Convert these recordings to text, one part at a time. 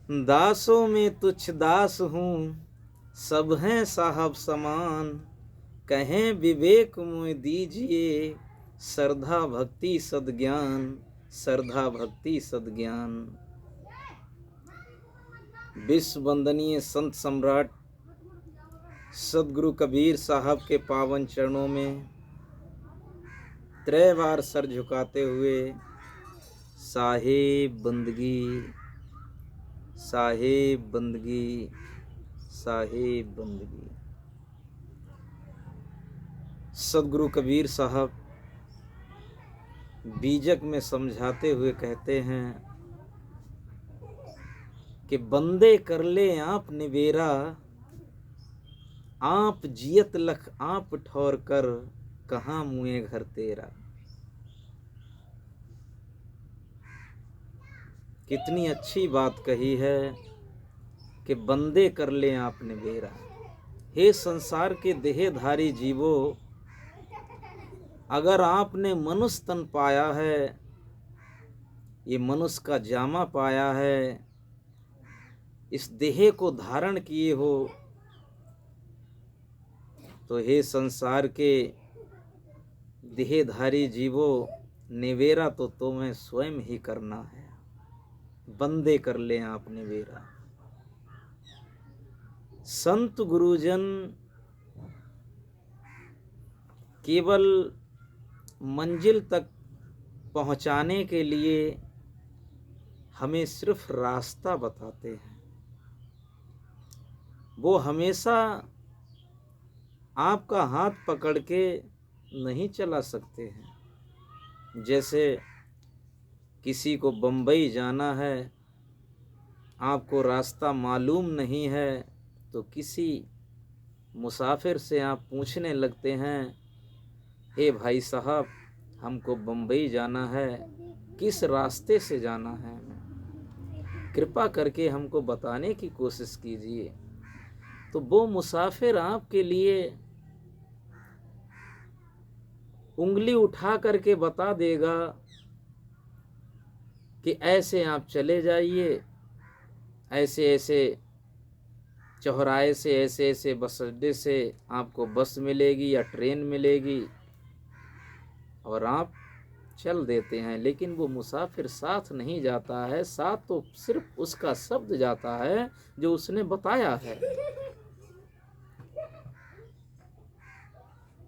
दासों में तुच्छ दास हूँ, सब हैं साहब समान। कहें विवेक मुझ दीजिए, श्रद्धा भक्ति सद्ज्ञान, श्रद्धा भक्ति सद्ज्ञान। विश्व वंदनीय संत सम्राट सदगुरु कबीर साहब के पावन चरणों में त्रय बार सर झुकाते हुए साहेब बंदगी, साहेब बंदगी, साहेब बंदगी। सदगुरु कबीर साहब बीजक में समझाते हुए कहते हैं कि बंदे कर ले आप निवेरा, आप जियत लख आप ठौर कर, कहाँ मुए घर तेरा। कितनी अच्छी बात कही है कि बंदे कर ले आप निवेरा। हे संसार के देहधारी जीवो, अगर आपने मनुष्य तन पाया है, ये मनुष्य का जामा पाया है, इस देह को धारण किए हो, तो हे संसार के देहधारी जीवो, निवेरा तो तुम्हें स्वयं ही करना है। बंदे कर ले आप निवेरा। संत गुरुजन केवल मंजिल तक पहुंचाने के लिए हमें सिर्फ रास्ता बताते हैं। वो हमेशा आपका हाथ पकड़ के नहीं चला सकते हैं। जैसे किसी को बम्बई जाना है, आपको रास्ता मालूम नहीं है, तो किसी मुसाफिर से आप पूछने लगते हैं, हे भाई साहब, हमको बम्बई जाना है, किस रास्ते से जाना है, कृपा करके हमको बताने की कोशिश कीजिए। तो वो मुसाफिर आपके लिए उंगली उठा करके बता देगा कि ऐसे आप चले जाइए, ऐसे ऐसे चौराहे से, ऐसे ऐसे बस अड्डे से आपको बस मिलेगी या ट्रेन मिलेगी, और आप चल देते हैं। लेकिन वो मुसाफिर साथ नहीं जाता है, साथ तो सिर्फ उसका शब्द जाता है जो उसने बताया है,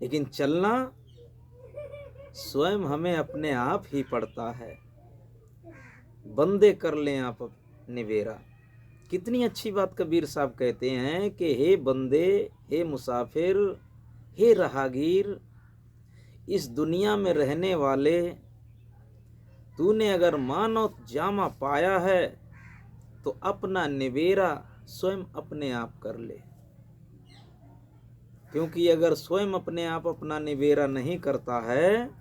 लेकिन चलना स्वयं हमें अपने आप ही पड़ता है। बंदे कर लें आप निवेरा। कितनी अच्छी बात कबीर साहब कहते हैं कि हे बंदे, हे मुसाफिर, हे राहगीर, इस दुनिया में रहने वाले, तूने अगर मानव जामा पाया है तो अपना निवेरा स्वयं अपने आप कर ले। क्योंकि अगर स्वयं अपने आप अपना निवेरा नहीं करता है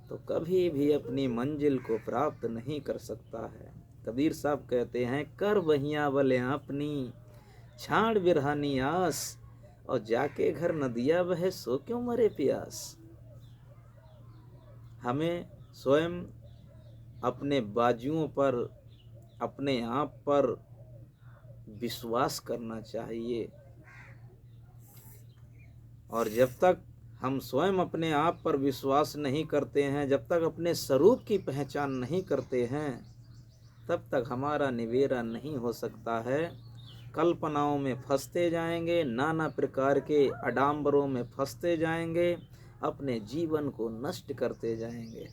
तो कभी भी अपनी मंजिल को प्राप्त नहीं कर सकता है। कबीर साहब कहते हैं, कर वहिया बले अपनी, छाड़ बिरहानी आस, और जाके घर नदिया बहे सो क्यों मरे प्यास। हमें स्वयं अपने बाजुओं पर, अपने आप पर विश्वास करना चाहिए। और जब तक हम स्वयं अपने आप पर विश्वास नहीं करते हैं, जब तक अपने स्वरूप की पहचान नहीं करते हैं, तब तक हमारा निवेरा नहीं हो सकता है। कल्पनाओं में फंसते जाएंगे, नाना प्रकार के आडंबरों में फंसते जाएंगे, अपने जीवन को नष्ट करते जाएंगे।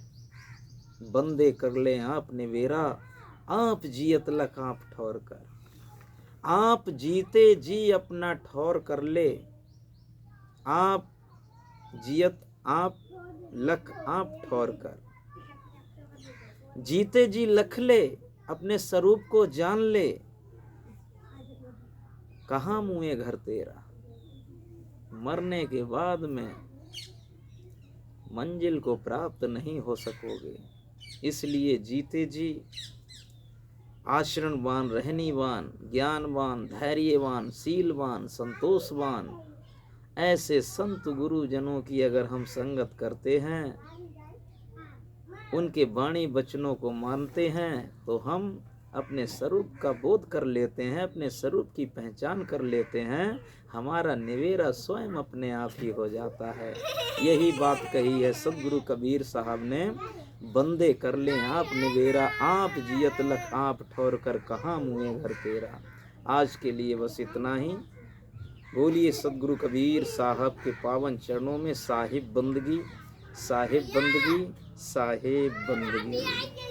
बंदे कर ले आप निवेरा, आप जियत लख आप ठौर कर। आप जीते जी अपना ठौर कर ले, आप जियत आप लख आप ठौर कर। जीते जी लख ले, अपने स्वरूप को जान ले, कहाँ मुए घर तेरा। मरने के बाद में मंजिल को प्राप्त नहीं हो सकोगे। इसलिए जीते जी आचरणवान, रहनीवान, ज्ञानवान, धैर्यवान, शीलवान, संतोषवान, ऐसे संत गुरुजनों की अगर हम संगत करते हैं, उनके वाणी वचनों को मानते हैं, तो हम अपने स्वरूप का बोध कर लेते हैं, अपने स्वरूप की पहचान कर लेते हैं, हमारा निवेरा स्वयं अपने आप ही हो जाता है। यही बात कही है सदगुरु कबीर साहब ने, बंदे कर ले आप निवेरा, आप जियत लख आप ठौर कर, कहाँ मुँहे घर तेरा। आज के लिए बस इतना ही। बोलिए सदगुरु कबीर साहब के पावन चरणों में साहिब बंदगी, साहिब बंदगी, साहिब बंदगी।